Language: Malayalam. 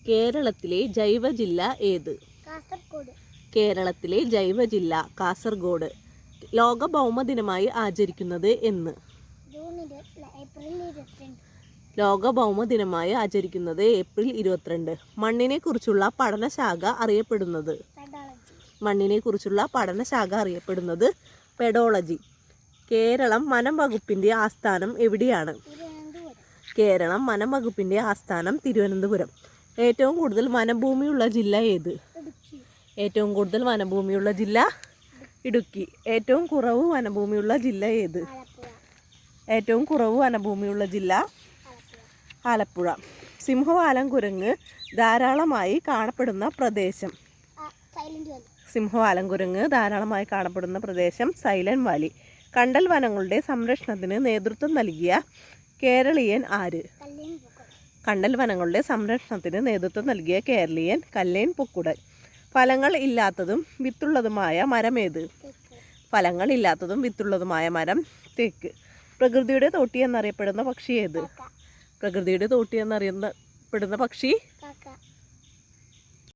കേരളത്തിലെ ജൈവ ജില്ല ഏത്? കാസർഗോഡ്. കേരളത്തിലെ ജൈവ ജില്ല കാസർഗോഡ്. ലോക ഭൗമദിനമായി ആചരിക്കുന്നത് എന്ന്? ഏപ്രിൽ 22. ലോക ഭൗമദിനമായി ആചരിക്കുന്നത് ഏപ്രിൽ 22. മണ്ണിനെ കുറിച്ചുള്ള പഠനശാഖ അറിയപ്പെടുന്നത്? മണ്ണിനെ കുറിച്ചുള്ള പഠനശാഖ അറിയപ്പെടുന്നത് പെഡോളജി. കേരളം വനം വകുപ്പിൻ്റെ ആസ്ഥാനം എവിടെയാണ്? കേരളം വനം വകുപ്പിൻ്റെ ആസ്ഥാനം തിരുവനന്തപുരം. ഏറ്റവും കൂടുതൽ വനഭൂമിയുള്ള ജില്ല ഏത്? ഏറ്റവും കൂടുതൽ വനഭൂമിയുള്ള ജില്ല ഇടുക്കി. ഏറ്റവും കുറവ് വനഭൂമിയുള്ള ജില്ല ഏത്? ഏറ്റവും കുറവ് വനഭൂമിയുള്ള ജില്ല ആലപ്പുഴ. സിംഹവാലൻ കുരങ്ങ് ധാരാളമായി കാണപ്പെടുന്ന പ്രദേശം? സിംഹവാലൻ കുരങ്ങ് ധാരാളമായി കാണപ്പെടുന്ന പ്രദേശം സൈലന്റ് വാലി. കണ്ടൽ വനങ്ങളുടെ സംരക്ഷണത്തിന് നേതൃത്വം നൽകിയ കേരളീയൻ ആര്? കണ്ടൽ വനങ്ങളുടെ സംരക്ഷണത്തിന് നേതൃത്വം നൽകിയ കേരളീയൻ കല്ലേൻ പൊക്കുടൻ. ഫലങ്ങൾ ഇല്ലാത്തതും വിത്തുള്ളതുമായ മരമേത്? ഫലങ്ങൾ ഇല്ലാത്തതും വിത്തുള്ളതുമായ മരം തേക്ക്. പ്രകൃതിയുടെ തോട്ടി എന്നറിയപ്പെടുന്ന പക്ഷി ഏത്? പ്രകൃതിയുടെ തോട്ടി എന്നറിയപ്പെടുന്ന പക്ഷി